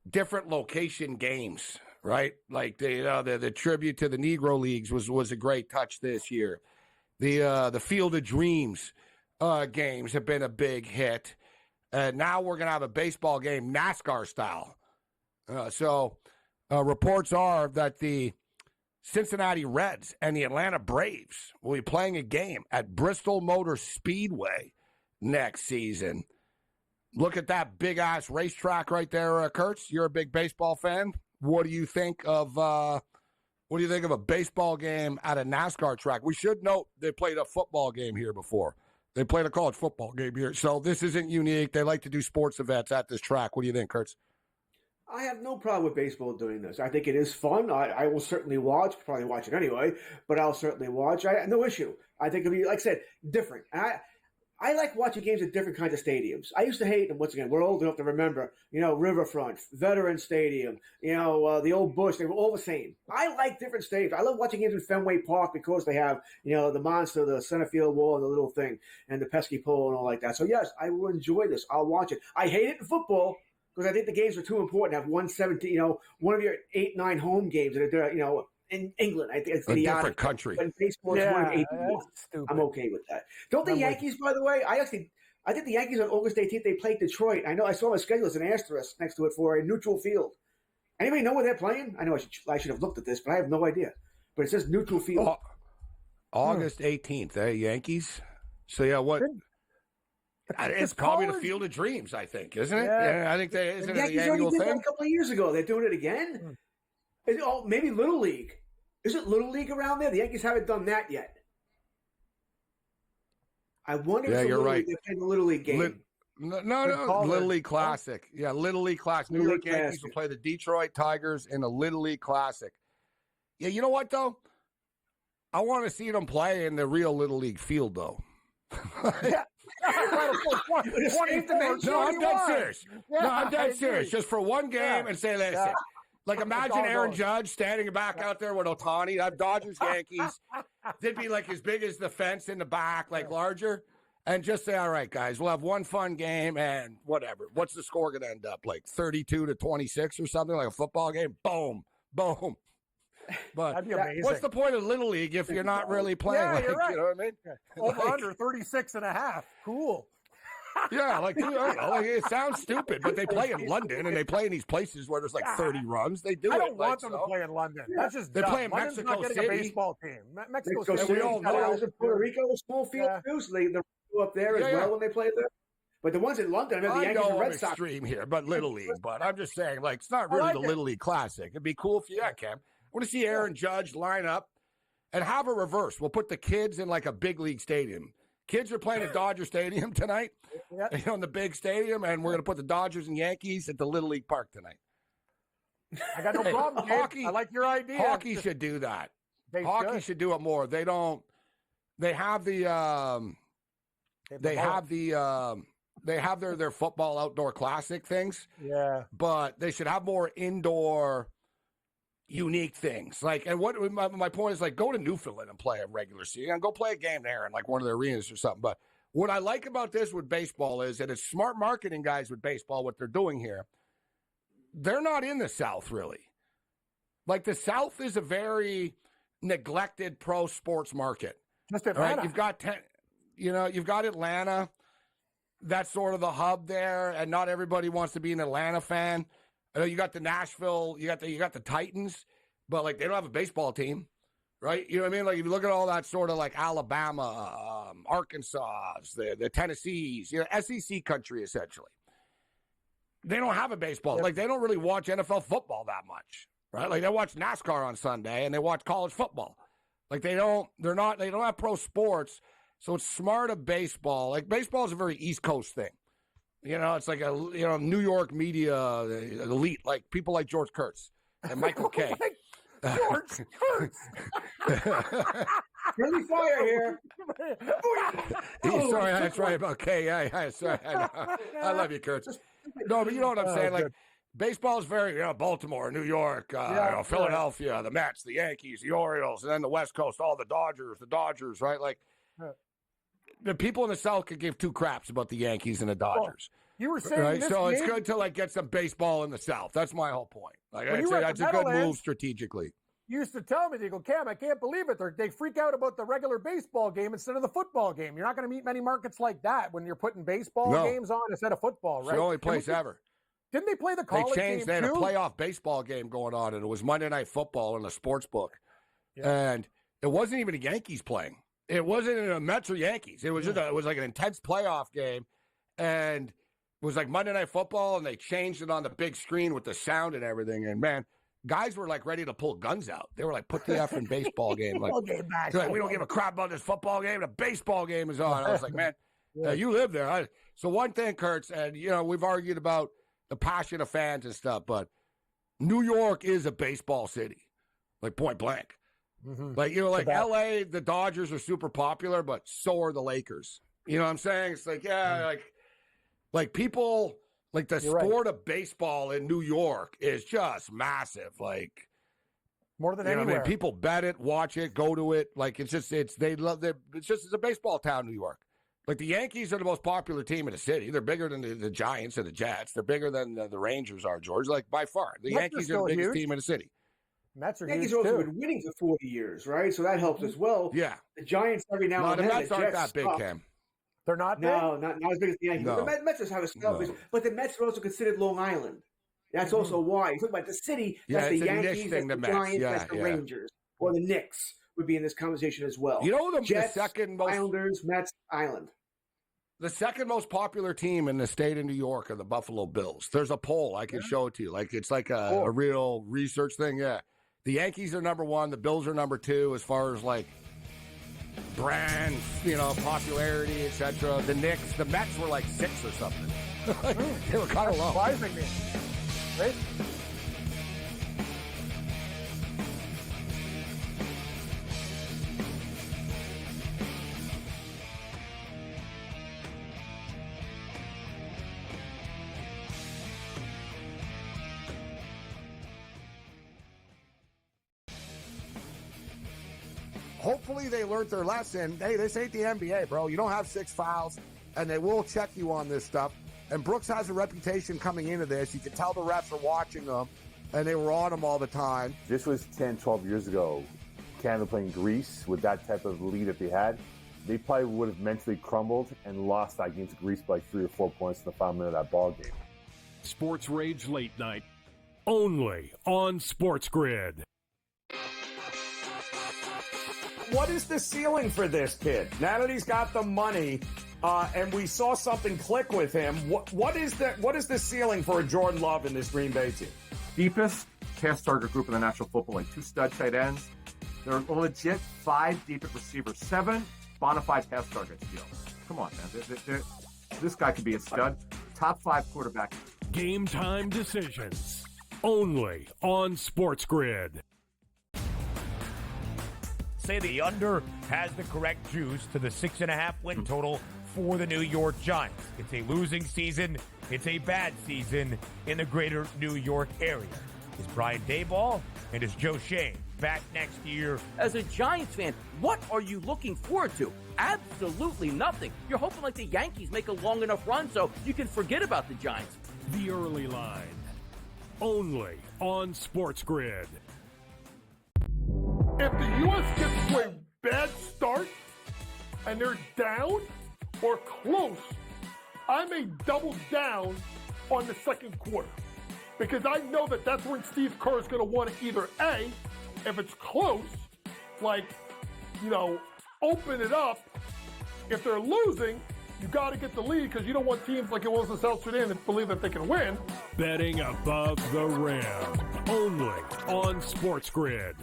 different location games, right? Like the tribute to the Negro Leagues was a great touch this year. The Field of Dreams games have been a big hit. And now we're going to have a baseball game, NASCAR style. So reports are that the Cincinnati Reds and the Atlanta Braves will be playing a game at Bristol Motor Speedway next season. Look at that big-ass racetrack right there, Kurtz. You're a big baseball fan. What do you think of a baseball game at a NASCAR track? We should note they played a football game here before. They played a college football game here. So this isn't unique. They like to do sports events at this track. What do you think, Kurtz? I have no problem with baseball doing this. I think it is fun. I will certainly watch, probably watch it anyway, but I'll certainly watch. No issue. I think it'll be, like I said, different. I like watching games at different kinds of stadiums. I used to hate them. Once again, we're old enough to remember, Riverfront, Veterans Stadium, the old Busch. They were all the same. I like different stadiums. I love watching games in Fenway Park because they have, the monster, the center field wall, and the little thing, and the pesky pole and all like that. So, yes, I will enjoy this. I'll watch it. I hate it in football because I think the games are too important to have 117, one of your 8-9 home games that are, in England. I think it's a idiotic. different country. But in baseball, it's 181. I'm okay with that. Don't the Yankees, by the way, I think the Yankees on August 18th, they played Detroit. I know I saw my schedule as an asterisk next to it for a neutral field. Anybody know where they're playing? I know I should have looked at this, but I have no idea. But it says neutral field. August 18th, Yankees. So, yeah, what? It's probably the Field of Dreams, I think, isn't it? Yeah, I think isn't it the annual thing? That a couple of years ago. They're doing it again? Maybe Little League. Is it Little League around there? The Yankees haven't done that yet. I wonder if you're right. They're playing the Little League game. No, Little League Classic. Yeah, Little League Classic. New York Yankees will play the Detroit Tigers in the Little League Classic. Yeah, you know what, though? I want to see them play in the real Little League field, though. Yeah. No, I'm dead serious. I'm dead serious. Just for one game and say, listen. Like, imagine Aaron Judge standing back out there with Ohtani. I've Dodgers, Yankees. They'd be like as big as the fence in the back, like larger. And just say, all right, guys, we'll have one fun game and whatever. What's the score going to end up? Like 32-26 or something, like a football game? Boom, boom. But that'd be amazing. What's the point of Little League if you're not really playing? Yeah, you're right. You know what I mean? Over under 36.5. Cool. Yeah, it sounds stupid, but they play in London and they play in these places where there's like 30 runs. They do. I don't want them to play in London. That's just they play in London's Mexico not City. A baseball team. Mexico City. We all know. Puerto Rico, a small field too, so they're up there as well when they play there. But the ones in London, I mean, the Yankees and Red Sox. Extreme here, but Little League. But I'm just saying, like, it's not really the Little League Classic. It'd be cool if Cam. I want to see Aaron Judge line up and have a reverse. We'll put the kids in like a big league stadium. Kids are playing at Dodger Stadium tonight, in the big stadium, and we're going to put the Dodgers and Yankees at the Little League Park tonight. I got no problem. Hockey, I like your idea. Hockey should do that. Hockey should do it more. They don't. They have the. They have their football outdoor classic things. Yeah. But they should have more indoor unique things. Like, and what my point is, like, go to Newfoundland and play a regular season. Go play a game there in like one of the arenas or something. But what I like about this with baseball is that it's smart marketing guys with baseball, what they're doing here. They're not in the South, really. Like, the South is a very neglected pro sports market. Just Atlanta. Right? You've got Atlanta. That's sort of the hub there, and not everybody wants to be an Atlanta fan. I know you got the Nashville, you got the Titans, but like they don't have a baseball team, right? You know what I mean? Like if you look at all that sort of like Alabama, Arkansas, the Tennessees, SEC country essentially. They don't have a baseball. Like they don't really watch NFL football that much, right? Like they watch NASCAR on Sunday and they watch college football. Like they don't have pro sports. So it's smart of baseball. Like baseball is a very East Coast thing. It's like a New York media elite, like people like George Kurtz and Michael Kay. George Kurtz. Really fire here. Sorry, that's right about Kay. Yeah, sorry. I love you, Kurtz. No, but you know what I'm saying? Like baseball is very, Baltimore, New York, Philadelphia, the Mets, the Yankees, the Orioles, and then the West Coast, all the Dodgers, right? Like. The people in the South could give two craps about the Yankees and the Dodgers. You were saying right? So it's good to like get some baseball in the South. That's my whole point. Like I'd say that's a good move strategically. You used to tell me, they go, Cam, I can't believe it. They freak out about the regular baseball game instead of the football game. You're not going to meet many markets like that when you're putting baseball games on instead of football, right? It's the only place ever. Didn't they play the college game They had a playoff baseball game going on, and it was Monday Night Football in the sports book. and it wasn't even the Yankees playing. It wasn't a Mets or Yankees. It was just it was like an intense playoff game, and it was like Monday Night Football, and they changed it on the big screen with the sound and everything. And man, guys were like ready to pull guns out. They were like, "Put the effing baseball game!" Like, we don't give a crap about this football game. The baseball game is on. I was like, man, you live there. So one thing, Kurtz, and we've argued about the passion of fans and stuff, but New York is a baseball city, like point blank. Mm-hmm. Like, LA, the Dodgers are super popular, but so are the Lakers. You know what I'm saying? It's like, like people, like the sport of baseball in New York is just massive. Like, more than anywhere. People bet it, watch it, go to it. Like, it's a baseball town, New York. Like, the Yankees are the most popular team in the city. They're bigger than the Giants and the Jets. They're bigger than the Rangers are, George. Like, by far. The Yankees are the biggest team in the city. Mets are Yankees huge also too. been winning for 40 years, right? So that helps as well. Yeah. The Giants every now and the then. Mets aren't that big, Cam. They're not big? No, not as big as the Yankees. No. The Mets just have a scale, but the Mets are also considered Long Island. That's also why. You talk about the city, that's the it's a niche Yankees, thing, that's the the Mets. Giants, that's the Rangers. Or the Knicks would be in this conversation as well. the Jets, second most Islanders, Mets, Island. The second most popular team in the state of New York are the Buffalo Bills. There's a poll. I can show it to you. Like, it's like a real research thing. Yeah. The Yankees are number one. The Bills are number two as far as, like, brands, popularity, etc. The Knicks, the Mets were like 6 or something. They were kind of low. Surprising me. Right? Hopefully they learned their lesson. Hey, this ain't the NBA, bro. You don't have 6 fouls, and they will check you on this stuff. And Brooks has a reputation coming into this. You can tell the refs are watching them, and they were on him all the time. This was 10, 12 years ago. Canada playing Greece with that type of lead that they had. They probably would have mentally crumbled and lost that game to Greece by 3 or 4 points in the final minute of that ball game. SportsRage Late Night, only on SportsGrid. What is the ceiling for this kid? Now that he's got the money, and we saw something click with him, what is the ceiling for a Jordan Love in this Green Bay team? Deepest pass target group in the National Football League. 2 stud tight ends. They're a legit 5 deep at receiver. 7 bona fide pass targets deal. Come on, man. This guy could be a stud. Top 5 quarterback. Game time decisions, only on SportsGrid. Say the under has the correct juice to the 6.5 win total for the New York Giants. It's a losing season. It's a bad season in the greater New York area. Is Brian Daboll and is Joe Shane back next year? As a Giants fan, what are you looking forward to? Absolutely nothing. You're hoping like the Yankees make a long enough run so you can forget about the Giants. The early line, only on SportsGrid. If the U.S. gets to a bad start and they're down or close, I may double down on the second quarter because I know that that's when Steve Kerr is going to want to either A, if it's close, open it up. If they're losing, you got to get the lead because you don't want teams like it was in South Sudan that believe that they can win. Betting above the rim, only on SportsGrid.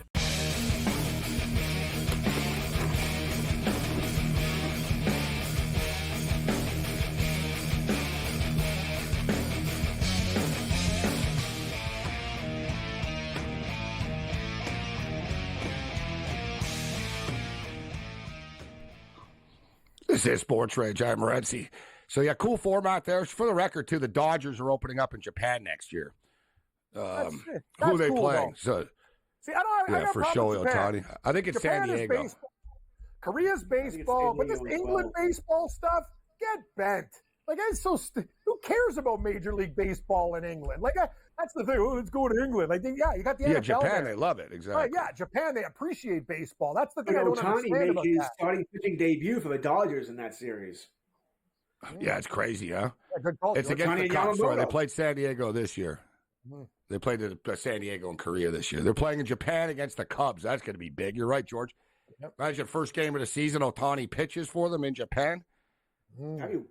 This is SportsRage. I'm Morency. So, yeah, cool format there. For the record, too, the Dodgers are opening up in Japan next year. Who are they cool, playing? Though. So, see, I got for problems with Shohei Ohtani. I think it's Japan San Diego. Korea's baseball, but this England baseball stuff, get bent. Like, it's so who cares about Major League Baseball in England? Like, that's the thing. Let's go to England. Like, you got the NFL Japan, there. they love it. Exactly. Right, yeah, Japan, they appreciate baseball. That's the thing I don't Ohtani understand made about his that. starting pitching debut for the Dodgers in that series. Yeah, it's crazy, huh? Yeah, good call, It's George. against the Ohtani Cubs. Yamamoto. They played San Diego this year. They played San Diego and Korea this year. They're playing in Japan against the Cubs. That's going to be big. You're right, George. Yep. Imagine first game of the season, Ohtani pitches for them in Japan. That'd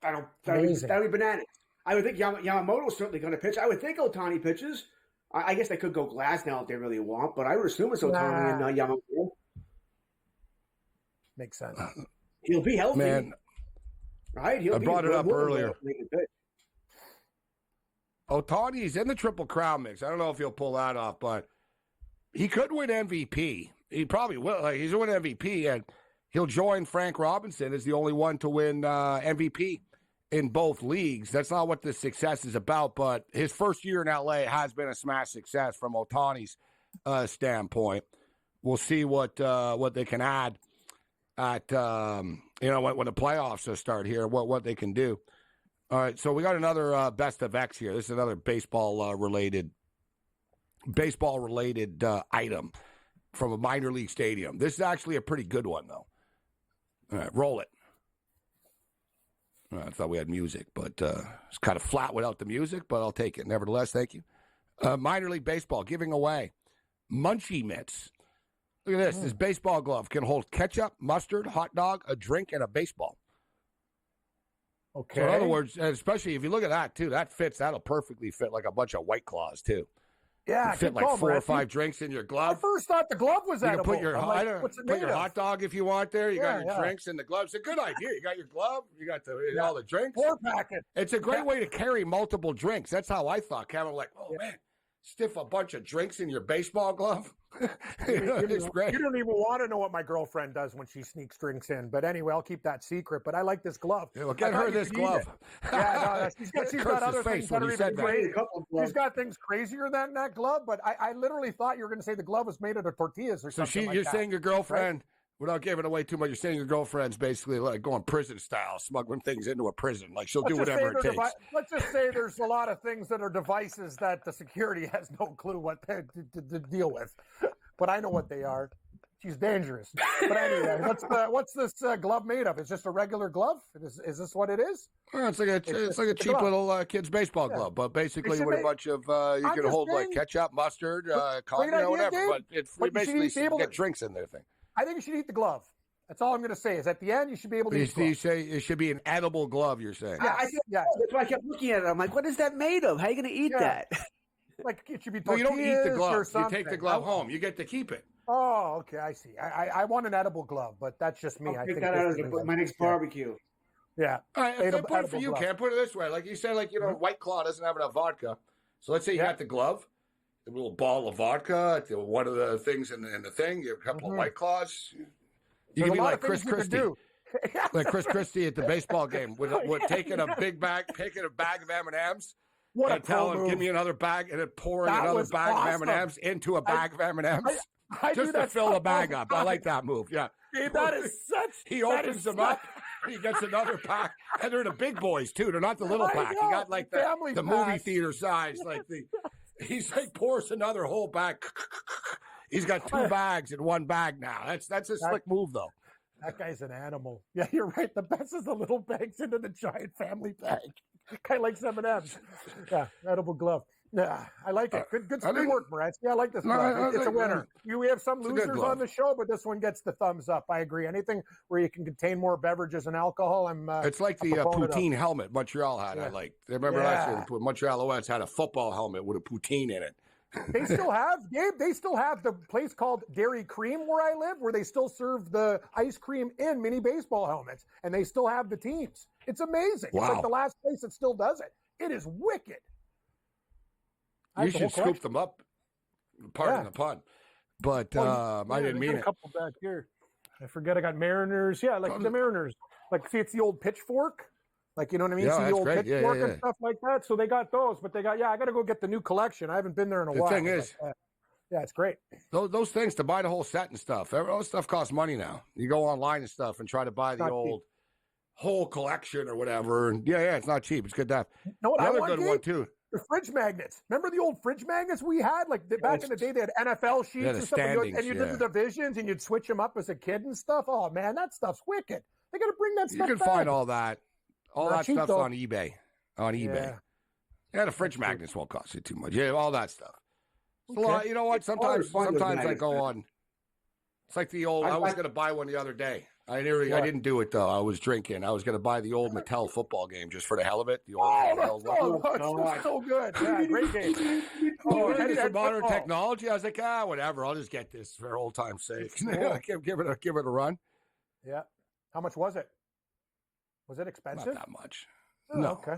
be bananas. I would think Yamamoto's certainly going to pitch. I would think Ohtani pitches. I guess they could go Glass now if they really want, but I would assume it's Ohtani and Yamamoto. Makes sense. He'll be healthy. Man, right? I brought it up earlier. Ohtani's in the Triple Crown mix. I don't know if he'll pull that off, but he could win MVP. He probably will. Like, he's winning MVP, and he'll join Frank Robinson as the only one to win MVP in both leagues. That's not what the success is about, but his first year in LA has been a smash success from Ohtani's standpoint. We'll see what they can add at when the playoffs start here. What they can do. All right, so we got another best of X here. This is another baseball related item from a minor league stadium. This is actually a pretty good one, though. All right, roll it. I thought we had music, but it's kind of flat without the music, but I'll take it. Nevertheless, thank you. Minor league baseball giving away Munchie Mitts. Look at this. This baseball glove can hold ketchup, mustard, hot dog, a drink, and a baseball. Okay. So in other words, especially if you look at that, too, that'll perfectly fit like a bunch of White Claws, too. Yeah, fit like 4 or 5 drinks in your glove. I first thought the glove was edible. You can put your hot dog if you want there. You got your drinks in the glove. It's a good idea. You got your glove. You got all the drinks. 4-packet. It's a great way to carry multiple drinks. That's how I thought. Kevin, like, man, stiff a bunch of drinks in your baseball glove. It's great. You don't even want to know what my girlfriend does when she sneaks drinks in. But anyway, I'll keep that secret. But I like this glove. Yeah, well, get her this glove. Yeah, she's got other things that are even crazy. She's got things crazier than that glove. But I literally thought you were going to say the glove was made out of tortillas or something. So you're saying your girlfriend, right? Without giving away too much, you're saying your girlfriend's basically like going prison style, smuggling things into a prison. Like she'll do whatever it takes. Let's just say there's a lot of things that are devices that the security has no clue what to deal with. But I know what they are. She's dangerous. But anyway, what's this glove made of? It's just a regular glove? Is this what it is? Well, it's like a cheap little kid's baseball glove, but basically with a bunch of you can hold like ketchup, mustard, coffee, whatever. But it's basically get drinks in there. I think you should eat the glove. That's all I'm going to say. Is at the end you should be able to eat. You say it should be an edible glove. You're saying? Yeah. That's why I kept looking at it. I'm like, what is that made of? How are you going to eat that? Like it should be. Well, you don't eat the glove. You take the glove home. You get to keep it. Oh, okay. I see. I want an edible glove, but that's just me. I'll pick that out as my next barbecue. Yeah. All right. If they put it for you, Cam, put it this way. Like you said, White Claw doesn't have enough vodka. So let's say you got the glove, a little ball of vodka, one of the things in the thing, you have a couple of White Claws. You can be like Chris Christie. Like Chris Christie at the baseball game with taking a bag of M&Ms. And tell him, give me another bag, and then pouring another bag of M&Ms into a bag of M&Ms. Just to fill the bag up. I like that move, yeah. That is such... He opens them up, he gets another pack, and they're the big boys, too. They're not the little pack. He got, like, the movie theater size. He's like, pours another whole bag. He's got 2 bags in 1 bag now. That's a slick move, though. That guy's an animal. Yeah, you're right. The best is the little bags into the giant family bag. Guy likes M&Ms. Yeah, edible glove. Yeah, I like it. Good work, Morency. I like this glove. It's a winner. We have some losers on the show, but this one gets the thumbs up. I agree. Anything where you can contain more beverages and alcohol, it's like the poutine helmet Montreal had. Yeah. I liked. Remember last year, Montreal Alouettes had a football helmet with a poutine in it. They still have, Gabe, the place called Dairy Cream where I live, where they still serve the ice cream in mini baseball helmets, and they still have the teams. It's amazing. Wow. It's like the last place that still does it. It is wicked. You should scoop them up, pardon the pun. But I didn't mean it. A couple back here. I forget I got Mariners. Yeah, like the Mariners. Like, see, it's the old pitchfork. Like, you know what I mean? Yeah, see the old great. pitchfork and stuff like that. So they got those, but I got to go get the new collection. I haven't been there in a while. The thing is, it's great. Those things to buy the whole set and stuff. All this stuff costs money now. You go online and stuff and try to buy the old whole collection or whatever. And it's not cheap. It's good to have. Another good one too. The fridge magnets. Remember the old fridge magnets we had? Like back in the day, they had NFL sheets and stuff. And you did the divisions and you'd switch them up as a kid and stuff. Oh, man, that stuff's wicked. They got to bring that stuff back. You can find all that. All that stuff's on eBay. Yeah. Yeah, the fridge magnets won't cost you too much. Yeah, all that stuff. It's Okay. a lot, you know what? It's always Sometimes fun with I magnets, go man. on. It's like the old. I was going to buy one the other day. I didn't do it though. I was drinking. I was going to buy the old Mattel football game just for the hell of it. The old handheld one. That's so good. Yeah, great game. Ready for modern technology? I was like, whatever. I'll just get this for old time's sake. give it a run. Yeah. How much was it? Was it expensive? Not that much. Oh, No. Okay.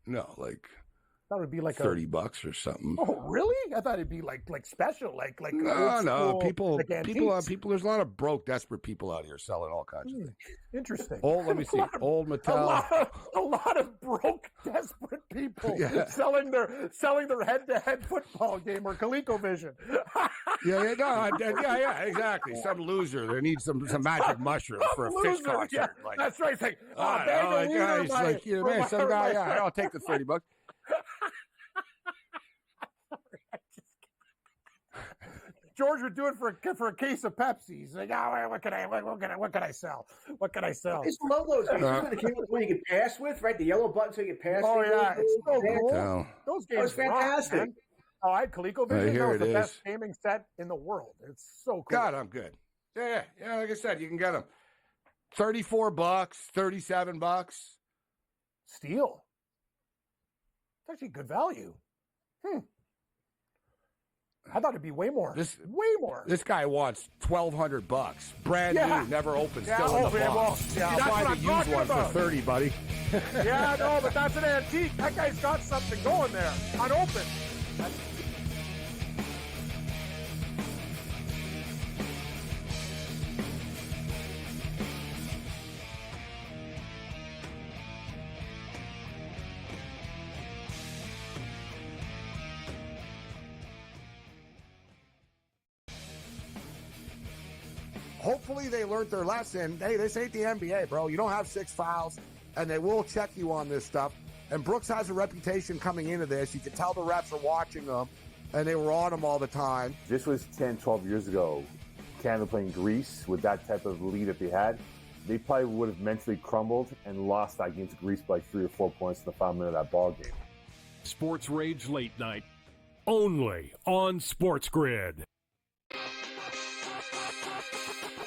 No, like That would be like $30 or something. Oh, really? I thought it'd be like special, like No. People. like There's a lot of broke, desperate people out here selling all kinds of things. Interesting. Let me see. Old Mattel. A lot of broke, desperate people Yeah. selling their head-to-head football game or ColecoVision. Yeah, exactly. Some loser. They need some magic mushrooms for a fish concert. Yeah, Like, that's right. It's like, some guy. Yeah, I'll take the $30. George would do it for a case of Pepsi. He's like, what can I sell? What can I sell? I just love those games. When the came with one you can pass with, right? The yellow button so you can pass. Oh yeah, it's so cool. No. Those That games was fantastic. rock, man. Oh, I had ColecoVision. Here That was it the is. best gaming set in the world. It's so cool. God, I'm good. Yeah. Like I said, you can get them. $34, $37. Steal. It's actually good value. I thought it'd be way more. Way more. This guy wants $1,200, brand Yeah. new, never opened, Yeah, still in the well, box. yeah, I'll that's buy what the I'm used talking one about. for $30, buddy. Yeah, no, but that's an antique. That guy's got something going there, unopened. Hopefully they learned their lesson. Hey, this ain't the NBA, bro. You don't have 6 fouls, and they will check you on this stuff. And Brooks has a reputation coming into this. You can tell the refs are watching him, and they were on him all the time. This was 10, 12 years ago. Canada playing Greece with that type of lead that they had. They probably would have mentally crumbled and lost that game to Greece by 3 or 4 points in the final minute of that ball game. SportsRage Late Night, only on SportsGrid.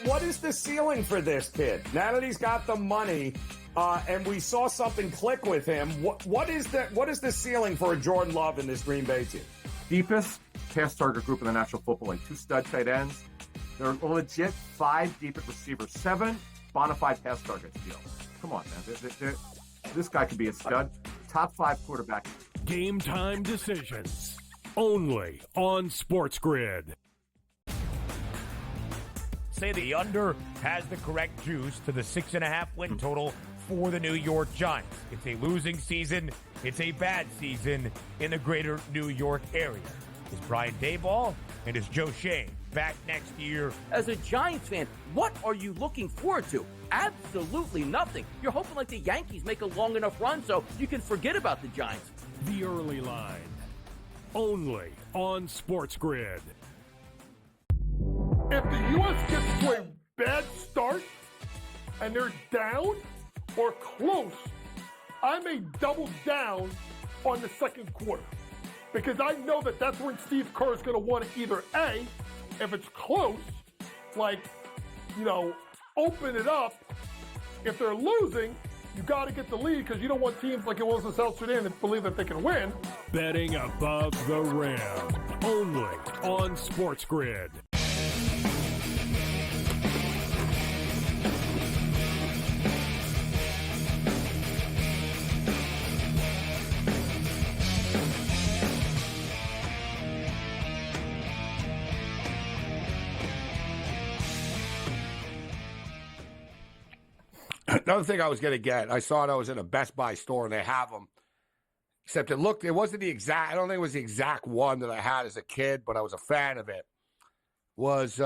What is the ceiling for this kid? Now that he's got the money, and we saw something click with him, what is the ceiling for a Jordan Love in this Green Bay team? Deepest pass target group in the National Football League. 2 stud tight ends. They're a legit 5 deep at receiver. 7 bona fide pass targets deal. Come on, man. This guy could be a stud. Top 5 quarterback. Game time decisions, only on SportsGrid. Say the under has the correct juice to the 6.5 win total for the New York Giants. It's a losing season. It's a bad season in the greater New York area. Is Brian Daboll and is Joe Shane back next year? As a Giants fan, what are you looking forward to? Absolutely nothing. You're hoping like the Yankees make a long enough run so you can forget about the Giants. The early line, only on SportsGrid. If the U.S. gets to a bad start and they're down or close, I may double down on the second quarter because I know that that's when Steve Kerr is going to want to either A, if it's close, open it up. If they're losing, you got to get the lead because you don't want teams like it was in South Sudan that believe that they can win. Betting above the rim, only on SportsGrid. Another thing I was going to get, I saw it, I was in a Best Buy store, and they have them. Except it wasn't the exact, I don't think it was the exact one that I had as a kid, but I was a fan of it. Was,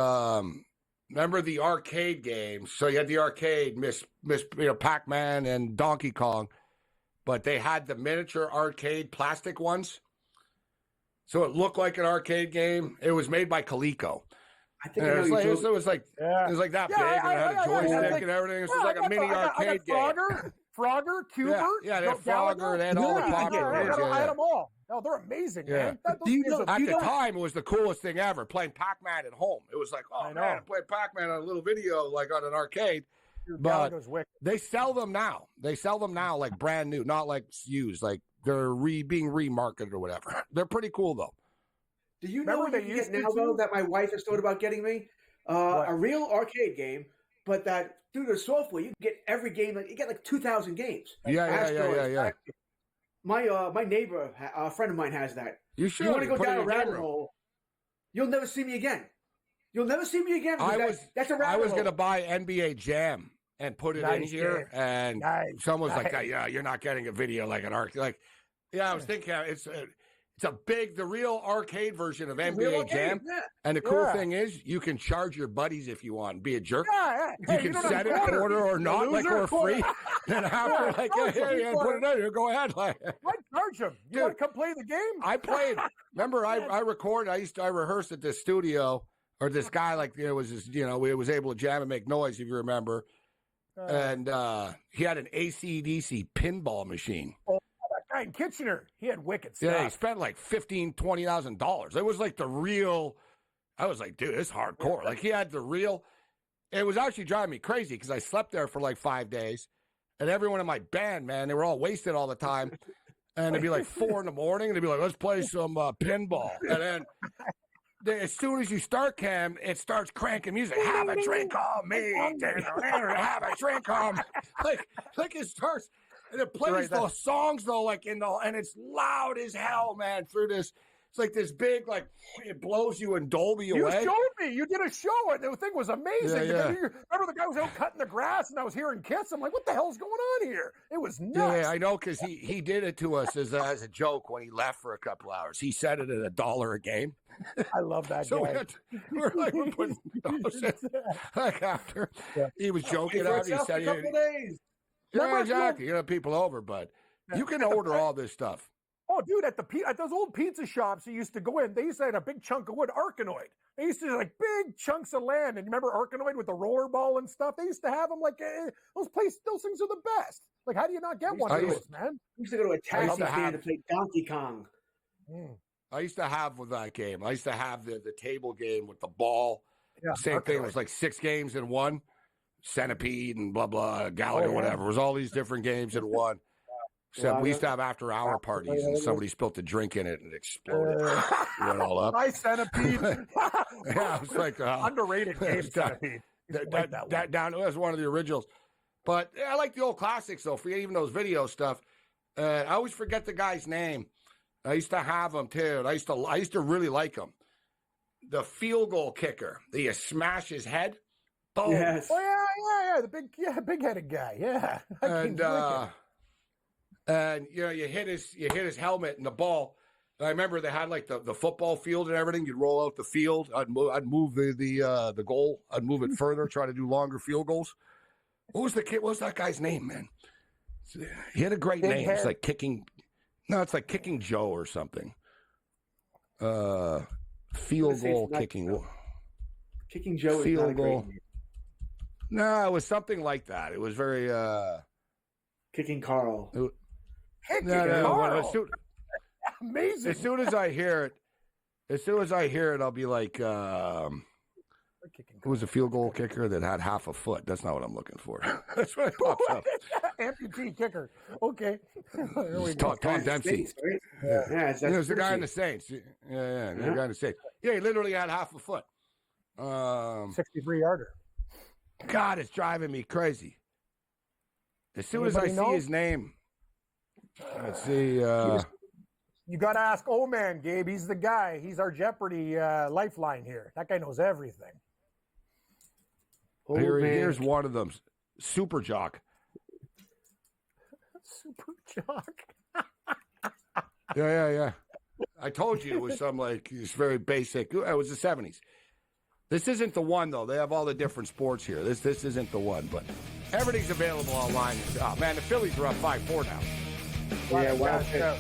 remember the arcade games? So you had the arcade, Pac-Man and Donkey Kong, but they had the miniature arcade plastic ones. So it looked like an arcade game. It was made by Coleco. I think it was like that big, and it had a joystick and everything. It was like a mini arcade game. Frogger, Kubert. Yeah, they had Frogger. They had all the popular ones. I had them all. No, they're amazing, man. At the time, it was the coolest thing ever, playing Pac-Man at home. It was like, oh, man, I'm playing Pac-Man on a little video, like on an arcade. But they sell them now. They sell them now like brand new, not like used. Like they're being remarketed or whatever. They're pretty cool, though. Do you know what you get now, though, that my wife has thought about getting me? A real arcade game, but that through the software, you can get every game. You get like 2,000 games. Yeah. My neighbor, a friend of mine, has that. You should. You want to go down a rabbit hole? You'll never see me again. You'll never see me again. That's a rabbit hole. I was going to buy NBA Jam and put it in here, and someone was like, "Yeah, you're not getting a video like an arcade." Like, I was thinking it's the real arcade version of NBA Jam. Yeah. And the cool thing is, you can charge your buddies if you want and be a jerk. Yeah. Hey, you can set it quarter or not, like we're free. And after, like, put it in here, go ahead. Like, why charge them? You want to come play the game? I played. Remember, I recorded. I rehearsed at this studio, or this guy, like, was able to jam and make noise, if you remember. And he had an AC/DC pinball machine. Guy in Kitchener, he had wicked stuff. Yeah, he spent like $15,000-$20,000. It was like the real. I was like, dude, it's hardcore. Like he had the real. It was actually driving me crazy because I slept there for like 5 days, and everyone in my band, man, they were all wasted all the time, and it'd be like 4 a.m, and they'd be like, let's play some pinball, and then as soon as you start, Cam, it starts cranking music. Have a drink on me, have a drink on me. Like it starts. And it plays those songs though, and it's loud as hell, man. Through this, it's like this big, like it blows you in Dolby away. You showed me. You did a show, and the thing was amazing. Yeah. Remember the guy was out cutting the grass, and I was hearing Kiss. I'm like, what the hell's going on here? It was nuts. Yeah, I know, because he did it to us as a joke when he left for a couple hours. He said it at $1 a game. I love that so guy. We're putting like after he was joking out. He said, "Yeah, exactly. You know, people over, but you can order all this stuff." Oh, dude, at those old pizza shops you used to go in, they used to have a big chunk of wood, Arkanoid. They used to have like big chunks of land, and you remember Arkanoid with the rollerball and stuff? They used to have them like those things are the best. Like, how do you not get one of those, man? We used to go to a taxi stand to play Donkey Kong. I used to have with that game. I used to have the table game with the ball. Yeah, same thing. It was like 6 games in one. Centipede and blah blah Gallagher, whatever. It was all these different games in one. Except we used to have after-hour parties, and somebody spilled a drink in it and it exploded. Went all up. Nice Centipede. Yeah, it was like underrated game. Centipede. That was one of the originals. But I like the old classics though. For even those video stuff, I always forget the guy's name. I used to have him too. I used to really like him. The field goal kicker. You smash his head. Boom. Yes. Oh yeah. The big-headed guy. Yeah. And you hit his helmet and the ball. And I remember they had like the football field and everything. You'd roll out the field. I'd move the goal. I'd move it further. Try to do longer field goals. What was that guy's name, man? He had a great name. It's like Kicking. No, it's like Kicking Joe or something. Field goal kicking. Kicking Joe field is not a goal. great name. No, it was something like that. It was very Kicking Carl. Carl. Amazing. As soon as I hear it, I'll be like, who was a field goal kicker that had half a foot? That's not what I'm looking for. That's what pops up. Amputee kicker. Okay. Tom Dempsey. Saints, right? Yeah, it was the guy in the Saints. Yeah, the guy in the Saints. Yeah, he literally had half a foot. 63-yarder. God, it's driving me crazy. As soon as I see his name, let's see. You got to ask O-Man, Gabe. He's the guy. He's our Jeopardy lifeline here. That guy knows everything. Here's one of them. Super Jock. Super Jock. Yeah. I told you it was some it's very basic. It was the 70s. This isn't the one, though. They have all the different sports here. This isn't the one, but everything's available online. Oh, man, the Phillies are up 5-4 now. Yeah, wow.